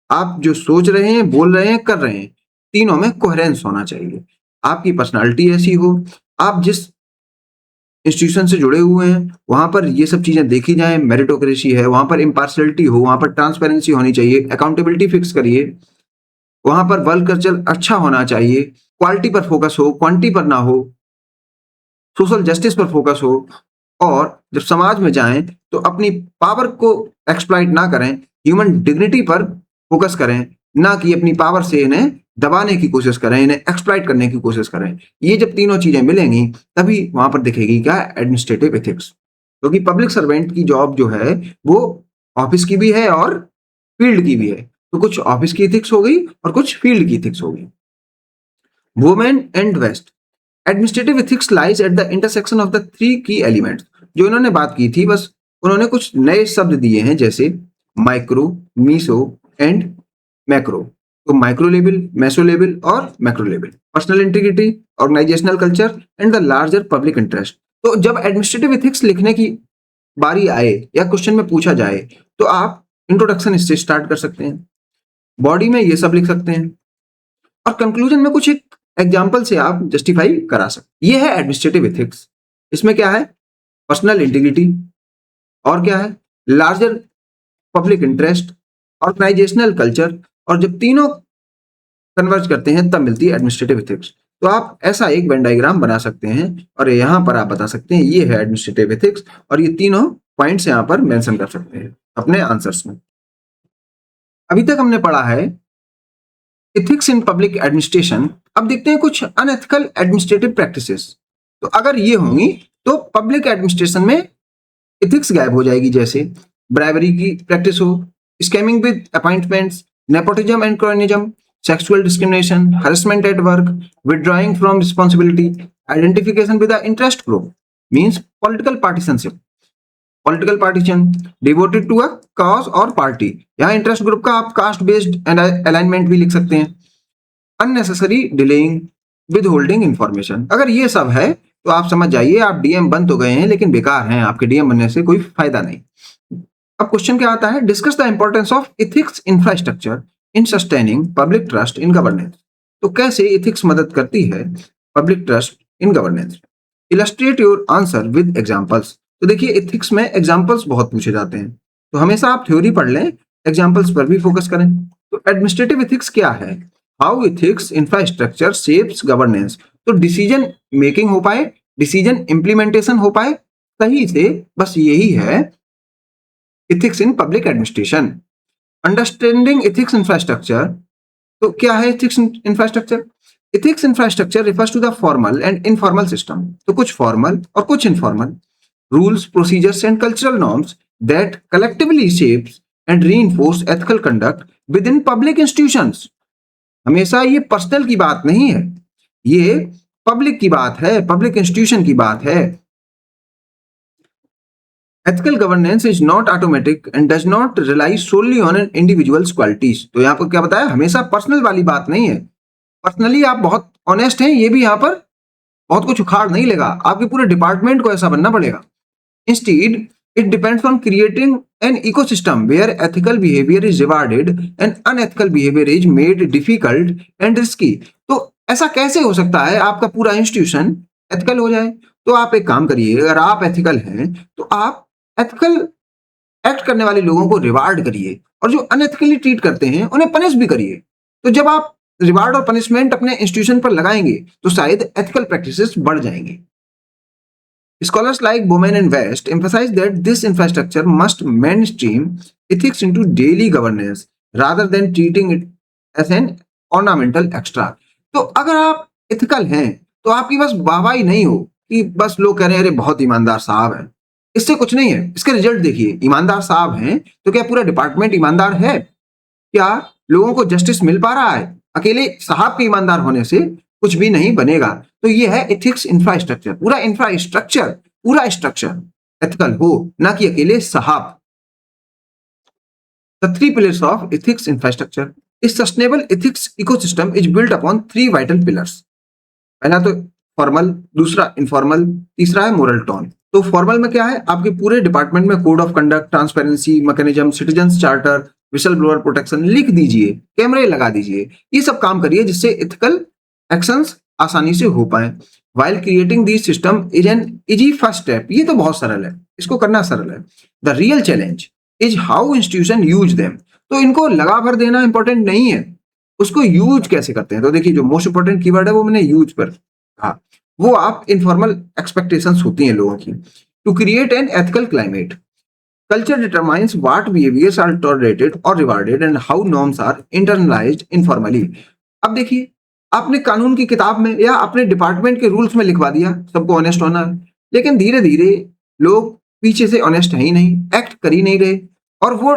आप जो सोच रहे हैं, बोल रहे हैं, कर रहे हैं, तीनों में कोहेरेंस होना चाहिए। आपकी पर्सनालिटी ऐसी हो, आप जिस इंस्टीट्यूशन से जुड़े हुए हैं, वहां पर ये सब चीजें देखी जाएं, मेरिटोक्रेसी है, वहां पर इम्पार्शियलिटी हो, वहां पर ट्रांसपेरेंसी होनी चाहिए, अकाउंटेबिलिटी फिक्स करिए, वहां पर वर्क कल्चर अच्छा होना चाहिए, क्वालिटी पर फोकस हो, क्वांटिटी पर ना हो, सोशल जस्टिस पर फोकस हो, और जब समाज में जाएं तो अपनी पावर को एक्सप्लॉइट ना करें, ह्यूमन डिग्निटी पर फोकस करें, ना कि अपनी पावर से इन्हें दबाने की कोशिश करें, इन्हें एक्सप्लॉइट करने की कोशिश करें। ये जब तीनों चीजें मिलेंगी तभी वहां पर दिखेगी क्या, एडमिनिस्ट्रेटिव एथिक्स। क्योंकि पब्लिक सर्वेंट की जॉब जो है वो ऑफिस की भी है और फील्ड की भी है, तो कुछ ऑफिस की एथिक्स हो गई और कुछ फील्ड की एथिक्स हो गई। Bowman and West, administrative ethics lies at the intersection of the three key elements. जो इन्होंने बात की थी, बस उन्होंने कुछ नए शब्द दिए हैं, जैसे माइक्रो, मीसो एंड मैक्रो। तो माइक्रो लेवल, मेसो लेवल और macro level, personal integrity, organisational culture and the larger public interest. तो जब एडमिनिस्ट्रेटिव एथिक्स लिखने की बारी आए या क्वेश्चन में पूछा जाए तो आप इंट्रोडक्शन इससे स्टार्ट कर सकते हैं, बॉडी में ये सब लिख सकते हैं, और कंक्लूजन में कुछ एक एग्जाम्पल से आप जस्टिफाई करा सकते। ये है एडमिनिस्ट्रेटिव एथिक्स। इसमें क्या है, पर्सनल इंटीग्रिटी, और क्या है, larger public interest, organisational culture, और जब तीनों कन्वर्ज करते हैं तब मिलती है एडमिनिस्ट्रेटिव एथिक्स। तो आप ऐसा एक वेन डायग्राम बना सकते हैं और यहां पर आप बता सकते हैं ये है एडमिनिस्ट्रेटिव एथिक्स, और ये तीनों पॉइंट्स यहां पर मेंशन कर सकते हैं अपने आंसर्स में। अभी तक हमने पढ़ा है एथिक्स इन पब्लिक एडमिनिस्ट्रेशन। अब देखते हैं कुछ अनएथिकल एडमिनिस्ट्रेटिव प्रैक्टिसेस। तो अगर ये होंगी तो पब्लिक एडमिनिस्ट्रेशन में एथिक्स गायब हो जाएगी, जैसे ब्राइवरी की प्रैक्टिस हो, scamming with appointments, nepotism and cronyism, sexual discrimination, harassment at work, withdrawing from responsibility, identification with the interest group, means political partisanship, political partition, devoted to a cause or party। यहाँ interest group का आप caste based alignment भी लिख सकते हैं। Unnecessary delaying, withholding information. अगर ये सब है तो आप समझ जाइए आप डीएम बन तो गए हैं लेकिन बेकार हैं, आपके डीएम बनने से कोई फायदा नहीं। अब क्वेश्चन क्या आता है, discuss the importance of ethics infrastructure in sustaining public trust in governance. तो कैसे एथिक्स मदद करती है public trust in governance. Illustrate your answer with examples. तो देखिए एथिक्स में एग्जांपल्स बहुत पूछे जाते हैं, तो हमेशा आप थ्योरी पढ़ लें, एग्जांपल्स पर भी फोकस करें। तो एडमिनिस्ट्रेटिव एथिक्स क्या है, how ethics infrastructure shapes governance. तो डिसीजन मेकिंग हो पाए, डिसीजन इंप्लीमेंटेशन हो पाए सही से, बस यही है ethics in public administration. Understanding ethics infrastructure. तो क्या है ethics infrastructure, ethics infrastructure refers to the formal and informal system. तो कुछ फॉर्मल और कुछ informal rules, procedures and cultural norms that collectively shapes and reinforce ethical conduct within public institutions. हमेशा ये personal की बात नहीं है, ये पब्लिक की बात है, पब्लिक इंस्टीट्यूशन की बात है। Ethical governance is not automatic and does not rely solely on an individual's qualities। तो यहाँ पर क्या बताया, हमेशा पर्सनल वाली बात नहीं है। पर्सनली आप बहुत ऑनेस्ट हैं, ये भी यहाँ पर बहुत कुछ उखाड़ नहीं लेगा, आपके पूरे डिपार्टमेंट को ऐसा बनना पड़ेगा। Instead, it depends on creating an ecosystem where ethical behavior is rewarded and unethical behavior is made difficult and risky। तो ऐसा कैसे हो सकता है आपका पूरा इंस्टीट्यूशन एथिकल हो जाए। तो आप एक काम करिए, अगर आप एथिकल हैं तो आप एथिकल एक्ट करने वाले लोगों को रिवार्ड करिए और जो अनएथिकली ट्रीट करते हैं उन्हें पनिश भी करिए। तो जब आप रिवार्ड और पनिशमेंट अपने इंस्टीट्यूशन पर लगाएंगे तो शायद एथिकल प्रैक्टिसेस बढ़ जाएंगे। Scholars like Bowman and West emphasize that this infrastructure must mainstream ethics into daily governance rather than treating it as an ornamental extra। तो अगर आप एथिकल हैं तो आपकी बस वाहवाही नहीं हो कि बस लोग कह रहे हैं अरे बहुत ईमानदार साहब है, इससे कुछ नहीं है। इसके रिजल्ट देखिए, ईमानदार साहब हैं तो क्या पूरा डिपार्टमेंट ईमानदार है, क्या लोगों को जस्टिस मिल पा रहा है। अकेले साहब के ईमानदार होने से कुछ भी नहीं बनेगा। तो ये है एथिक्स इंफ्रास्ट्रक्चर, पूरा स्ट्रक्चर एथिकल हो, ना कि अकेले साहब। The three pillars of ethics infrastructure is sustainable ethics ecosystem is built upon three vital pillars। पहला तो फॉर्मल, दूसरा इनफॉर्मल, तीसरा है मोरल टोन। तो फॉर्मल में क्या है, आपके पूरे डिपार्टमेंट में code of conduct, transparency mechanism, citizens charter, whistle blower protection लिख दीजिए, कैमरे लगा दीजिए, ये सब काम करिए जिससे एथिकल एक्शंस आसानी से हो पाए। while creating these system is an easy first step. ये तो बहुत सरल है, इसको करना सरल है. The real challenge is how institution use them. तो इनको लगा भर देना इंपॉर्टेंट नहीं है, उसको यूज कैसे करते हैं. तो देखिए जो मोस्ट इंपॉर्टेंट कीवर्ड है वो मैंने यूज पर कहा, वो आप इनफॉर्मल एक्सपेक्टेशंस होती हैं लोगों की. To create an ethical climate, culture determines what behaviors are tolerated or rewarded and how norms are internalized informally. अब देखिए आपने कानून की किताब में या अपने डिपार्टमेंट के रूल्स में लिखवा दिया सबको ऑनेस्ट होना है, लेकिन धीरे धीरे लोग पीछे से ऑनेस्ट है ही नहीं, एक्ट कर ही नहीं रहे और वो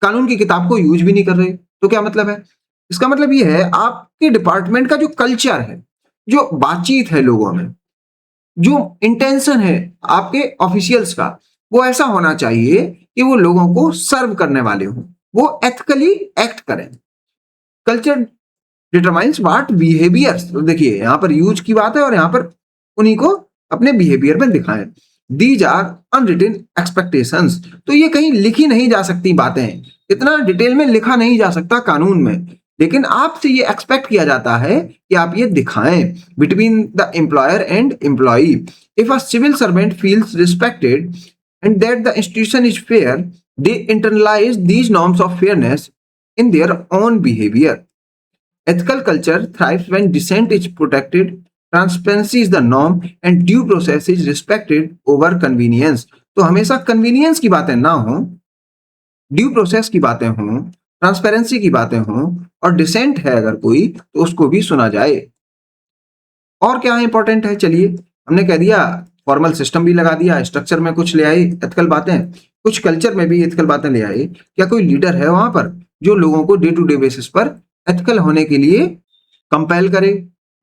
कानून की किताब को यूज भी नहीं कर रहे. तो क्या मतलब है? इसका मतलब ये है आपके डिपार्टमेंट का जो कल्चर है, जो बातचीत है लोगों में, जो इंटेंशन है आपके ऑफिशियल्स का, वो ऐसा होना चाहिए कि वो लोगों को सर्व करने वाले हों, वो एथिकली एक्ट करें. Culture determines what behaviours. तो देखिए यहां पर यूज की बात है और यहां पर उन्हीं को अपने बिहेवियर में दिखाएं. These are unwritten expectations. तो ये कहीं लिखी नहीं जा सकती बातें, इतना डिटेल में लिखा नहीं जा सकता कानून में, लेकिन आपसे ये एक्सपेक्ट किया जाता है कि आप ये दिखाएं. Between the employer and employee, if a civil servant feels respected and that the institution is fair, they internalize these norms of fairness in their own behavior. Ethical culture thrives when dissent is protected, transparency is the norm, and due process is respected over convenience. तो हमेशा convenience की बातें ना हो, due process की बातें हों, transparency की बातें हों और dissent है अगर कोई तो उसको भी सुना जाए. और क्या इंपॉर्टेंट है? चलिए हमने कह दिया, फॉर्मल सिस्टम भी लगा दिया, स्ट्रक्चर में कुछ ले आई एथिकल बातें, कुछ कल्चर में भी एथिकल बातें ले आई. क्या कोई लीडर है वहां पर जो लोगों को डे टू डे बेसिस पर एथिकल होने के लिए कंपेल करे,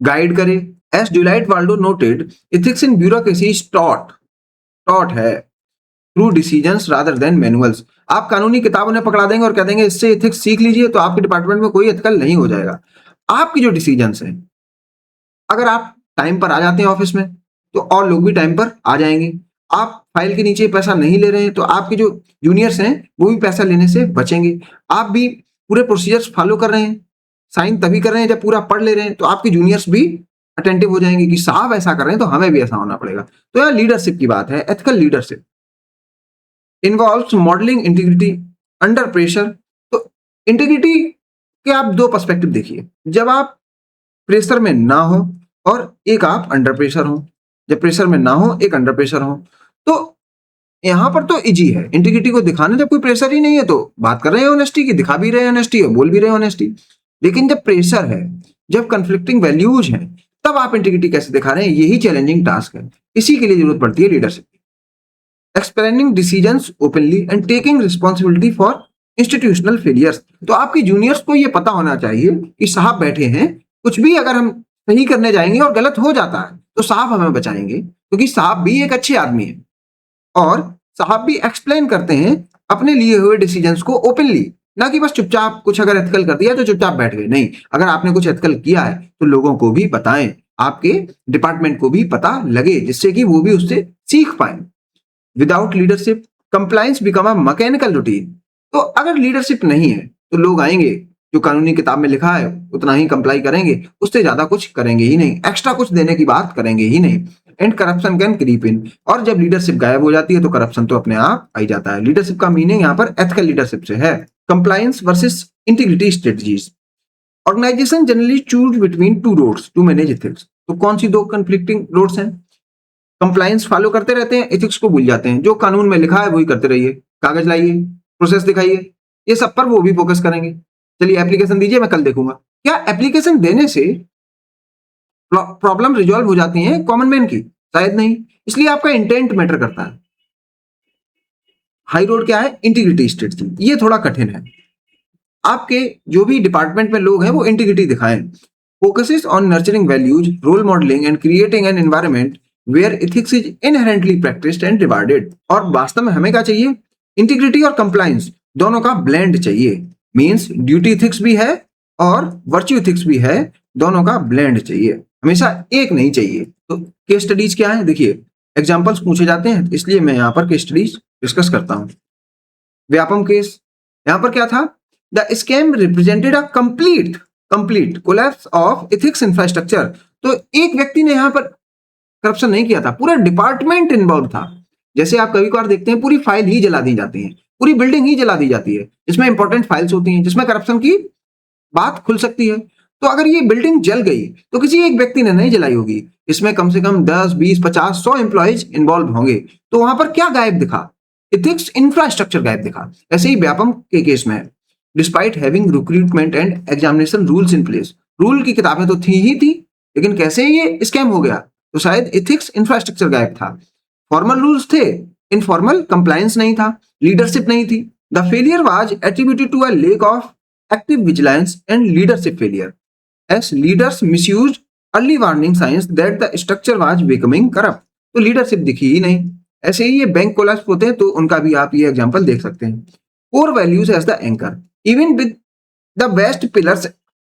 गाइड करे? एज डुलाइट Waldo noted, ethics in bureaucracy is taught है through decisions rather than manuals. आप कानूनी किताबों ने पकड़ा देंगे और कह देंगे इससे एथिक्स सीख लीजिए, तो आपके डिपार्टमेंट में कोई एथिकल नहीं हो जाएगा. आपकी जो डिसीजंस हैं, अगर आप टाइम पर आ जाते हैं ऑफिस में तो और लोग भी टाइम पर आ जाएंगे. आप फाइल के नीचे पैसा नहीं ले रहे हैं तो आपके जो जूनियर्स हैं वो भी पैसा लेने से बचेंगे. आप भी पूरे प्रोसीजर्स फॉलो कर रहे हैं, साइन तभी कर रहे हैं जब पूरा पढ़ ले रहे हैं, तो आपके जूनियर्स भी अटेंटिव हो जाएंगे कि साहब ऐसा कर रहे हैं तो हमें भी ऐसा होना पड़ेगा. तो यह लीडरशिप की बात है. Ethical leadership involves modelling integrity under pressure. तो इंटीग्रिटी के आप दो पर्सपेक्टिव देखिए, जब आप प्रेशर में ना हो और एक आप अंडर प्रेशर हो. जब प्रेशर में ना हो, एक अंडर प्रेशर हो, तो यहां पर तो इजी है इंटीग्रिटी को दिखाना. जब कोई प्रेशर ही नहीं है तो बात कर रहे हैं ऑनेस्टी की, दिखा भी रहे हैं ऑनेस्टी और बोल भी रहे हैं ऑनेस्टी. लेकिन जब प्रेशर है, जब कंफ्लिक्टिंग वैल्यूज हैं, तब आप इंटीग्रिटी कैसे दिखा रहे हैं? यही चैलेंजिंग टास्क है. इसी के लिए जरूरत पड़ती है leadership. Explaining decisions openly and taking responsibility for institutional failures. तो आपकी जूनियर्स को यह पता होना चाहिए कि साहब बैठे हैं, कुछ भी अगर हम सही करने जाएंगे और गलत हो जाता है तो साहब हमें बचाएंगे, क्योंकि साहब भी एक अच्छे आदमी है और साहब भी एक्सप्लेन करते हैं अपने लिए हुए डिसीजंस को ओपनली, ना कि बस चुपचाप कुछ अगर एथिकल कर दिया तो चुपचाप बैठ गए. नहीं, अगर आपने कुछ एथिकल किया है तो लोगों को भी बताएं, आपके डिपार्टमेंट को भी पता लगे, जिससे कि वो भी उससे सीख पाए. Without leadership compliance become a mechanical routine. तो अगर लीडरशिप नहीं है तो लोग आएंगे, जो कानूनी किताब में लिखा है उतना ही कंप्लाई करेंगे, उससे ज्यादा कुछ करेंगे ही नहीं, एक्स्ट्रा कुछ देने की बात करेंगे ही नहीं. And corruption can creep in. और जब लीडरशिप गायब हो जाती है तो करप्शन तो अपने आप आ ही जाता है. लीडरशिप का मीनिंग यहाँ पर एथिकल लीडरशिप से है. Compliance versus integrity strategies. Organisation generally choose between two roads to manage ethics. तो कौन सी दो कंफ्लिक्टिंग रोड्स हैं? कंप्लायंस फॉलो करते रहते हैं, एथिक्स को भूल जाते हैं. जो कानून में लिखा है वही करते रहिए, कागज लाइए, प्रोसेस दिखाइए, ये सब पर वो भी फोकस करेंगे. चलिए एप्लीकेशन दीजिए, मैं कल देखूंगा. क्या एप्लीकेशन देने से प्रॉब्लम रिजॉल्व हो जाती है कॉमन मैन की? शायद नहीं. इसलिए आपका इंटेंट मैटर करता है. हाई रोड क्या है? Integrity strategy. ये थोड़ा कठिन है. आपके जो भी डिपार्टमेंट में लोग हैं वो इंटीग्रिटी दिखाएं. Focuses on nurturing values, role modelling and creating an environment where ethics is inherently practised and rewarded. और वास्तव में हमें क्या चाहिए? इंटीग्रिटी और कंप्लायंस दोनों का ब्लेंड चाहिए. मीन्स ड्यूटी एथिक्स भी है और वर्च्यू एथिक्स भी है, दोनों का ब्लेंड चाहिए, हमेशा एक नहीं चाहिए. तो केस स्टडीज क्या है? देखिए एग्जांपल्स पूछे जाते हैं, इसलिए मैं यहाँ पर केस स्टडीज डिस्कस करता हूँ. व्यापम केस, यहाँ पर क्या था? The scam represented a complete collapse of ethics infrastructure. तो एक व्यक्ति ने यहाँ पर करप्शन नहीं किया था, पूरा डिपार्टमेंट इन्वॉल्व था। जैसे आप कभी कभार देखते हैं पूरी फाइल ही जला दी जाती है, पूरी बिल्डिंग ही जला दी जाती है, जिसमें इंपॉर्टेंट फाइल्स होती हैं, जिसमें करप्शन की बात खुल सकती है। तो अगर ये बिल्डिंग जल गई तो किसी एक व्यक्ति ने नहीं जलाई होगी, इसमें कम से कम 10, 20, 50, 100 एम्प्लॉइज इन्वॉल्व होंगे। तो वहां पर क्या गायब दिखा? इथिक्स इंफ्रास्ट्रक्चर गायब दिखा। ऐसे ही व्यापम के केस में है, despite having recruitment and examination rules in place, rule की किताबें तो थी ही थी, लेकिन कैसे ये स्कैम हो गया? तो शायद इथिक्स इंफ्रास्ट्रक्चर गायब था। फॉर्मल रूल्स थे, इनफॉर्मल कंप्लायंस नहीं था, लीडरशिप नहीं थी। The failure was attributed to a lack of active vigilance and leadership failure as leaders misused early warning signs that the structure was becoming corrupt। तो leadership दिखी ही नहीं। ऐसे ही ये बैंक कोलैप्स होते हैं, तो उनका भी आप ये एग्जांपल देख सकते हैं। Core values as the anchor, even with the best pillars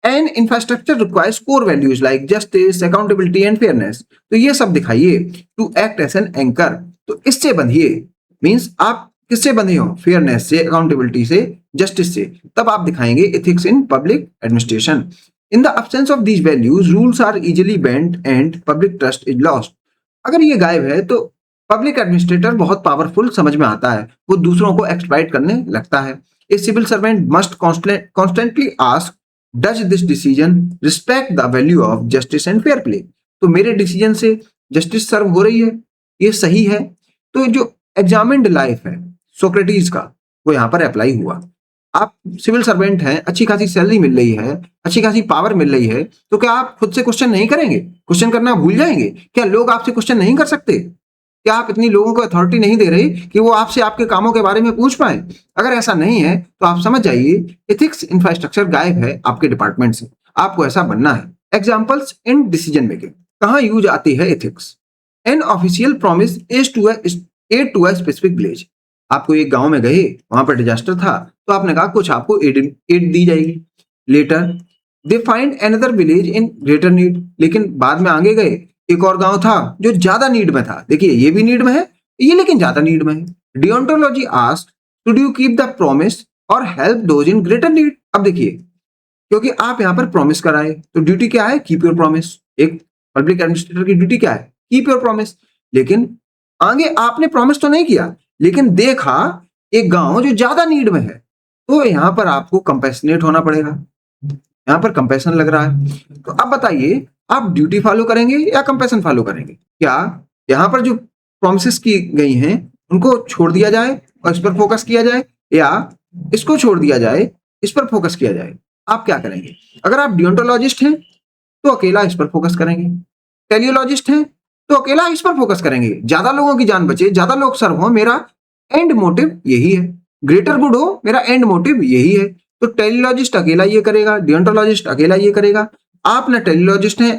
and infrastructure requires core values like justice, accountability and fairness. तो ये सब दिखाइए to act as an anchor. तो इससे बंधिए, मीन्स आप किससे बंधे हो? फेयरनेस से, अकाउंटेबिलिटी से, जस्टिस से। तब आप दिखाएंगे ethics in public administration. In the absence of these values rules are easily bent and public trust is lost. अगर ये गायब है तो पब्लिक एडमिनिस्ट्रेटर बहुत पावरफुल समझ में आता है, वो दूसरों को एक्सप्लॉइट करने लगता है। A civil servant must constantly ask does this decision respect the value of justice and fair play. तो मेरे डिसीजन से जस्टिस सर्व हो रही है, ये सही है? तो जो एग्जामिन्ड लाइफ है सोक्रेटिस का, वो यहाँ पर अप्लाई हुआ। आप सिविल सर्वेंट हैं, अच्छी खासी सैलरी मिल रही है, अच्छी खासी पावर मिल रही है, तो क्या आप खुद से क्वेश्चन नहीं करेंगे? क्वेश्चन करना भूल जाएंगे? क्या लोग आपसे क्वेश्चन नहीं कर सकते? क्या आप इतनी लोगों को अथॉरिटी नहीं दे रहे कि वो आपसे आपके कामों के बारे में पूछ पाए? अगर ऐसा नहीं है तो आप समझ जाइए एथिक्स इंफ्रास्ट्रक्चर गायब है आपके डिपार्टमेंट से। आपको ऐसा बनना है। एग्जाम्पल्स इन डिसीजन मेकिंग, कहाँ यूज आती है ethics? An official promise is to aid to a specific village. आपको एक गांव में गए, वहां पर डिजास्टर था, तो आपने कहा कुछ आपको एड दी जाएगी। Later they find another village in greater need, लेकिन बाद में आगे गए, एक और गांव था जो ज्यादा नीड में था। देखिए ये भी नीड में है, ये लेकिन ज्यादा नीड में है। Deontology asked should you keep the promise और help those in greater need. अब देखिए, क्योंकि आप यहाँ पर प्रॉमिस कराए, तो ड्यूटी क्या है? Keep your promise. एक पब्लिक एडमिनिस्ट्रेटर की ड्यूटी क्या है? Keep your promise. लेकिन आगे आपने प्रॉमिस तो नहीं किया, लेकिन देखा एक गांव जो ज्यादा नीड में है, तो यहां पर आपको कंपैशनेट होना पड़ेगा। यहां पर कंपैशन लग रहा है, तो अब बताइए आप ड्यूटी फॉलो करेंगे या कंपैशन फॉलो करेंगे? क्या यहां पर जो प्रॉमिसेस की गई हैं उनको छोड़ दिया जाए और इस पर फोकस किया जाए, या इसको छोड़ दिया जाए, इस पर फोकस किया जाए? आप क्या करेंगे? अगर आप डियोंटोलॉजिस्ट हैं तो अकेला इस पर फोकस करेंगे, टेलियोलॉजिस्ट हैं तो अकेला इस पर फोकस करेंगे, ज्यादा लोगों की जान बचे, ज्यादा लोग सर्व हो, मेरा एंड मोटिव यही है, ग्रेटर गुड हो, मेरा एंड मोटिव यही है। तो टेलियोलॉजिस्ट अकेला ये करेगा, डियोंटोलॉजिस्ट अकेला ये करेगा। आप ना टेलियोलॉजिस्ट हैं,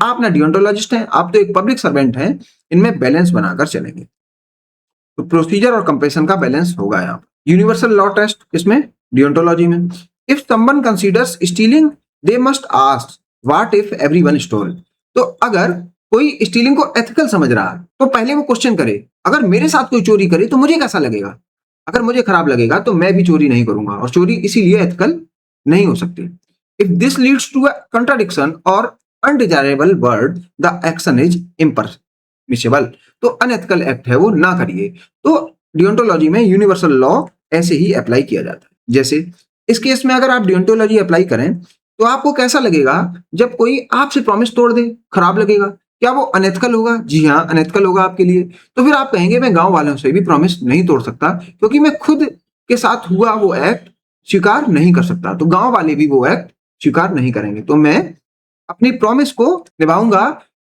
आप ना डियोंटोलॉजिस्ट हैं, आप तो एक पब्लिक सर्वेंट हैं। इनमें बैलेंस बनाकर चलेंगे, तो प्रोसीजर और कंपैशन का बैलेंस होगा यहाँ पर। यूनिवर्सल लॉ टेस्ट किसमें? डियोंटोलॉजी में। If someone considers stealing they must ask what if everyone stole. तो अगर कोई स्टीलिंग को एथिकल समझ रहा है तो पहले वो क्वेश्चन करे, अगर मेरे साथ कोई चोरी करे तो मुझे कैसा लगेगा? अगर मुझे खराब लगेगा तो मैं भी चोरी नहीं करूंगा, और चोरी इसीलिए एथिकल नहीं हो सकती। If this leads to a contradiction और undesirable word the action is impermissible. तो अनएथिकल एक्ट है वो ना करिए। तो डियोंटोलॉजी में यूनिवर्सल लॉ ऐसे ही अप्लाई किया जाता है। जैसे इस केस में अगर आप डियोंटोलॉजी अप्लाई करें तो आपको कैसा लगेगा जब कोई आपसे प्रॉमिस तोड़ दे? खराब लगेगा। क्या वो अनएथिकल होगा? जी हाँ, अनएथिकल होगा आपके लिए। तो फिर आप कहेंगे मैं गांव वालों से भी प्रॉमिस नहीं तोड़ सकता, क्योंकि मैं खुद के साथ हुआ वो एक्ट स्वीकार नहीं कर सकता, तो गांव वाले भी वो एक्ट स्वीकार नहीं करेंगे। तो मैं अपनी प्रॉमिस को निभाऊंगा,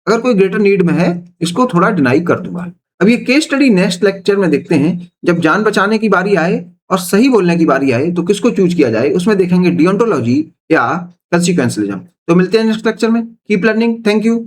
अगर कोई ग्रेटर नीड में है इसको थोड़ा डिनाई कर दूंगा। अब ये केस स्टडी नेक्स्ट लेक्चर में देखते हैं। जब जान बचाने की बारी आए और सही बोलने की बारी आए तो किसको चूज किया जाए, उसमें देखेंगे डियोंटोलॉजी या कंसीक्वेंशियलिज्म। तो मिलते हैं नेक्स्ट लेक्चर में। Keep learning. Thank you.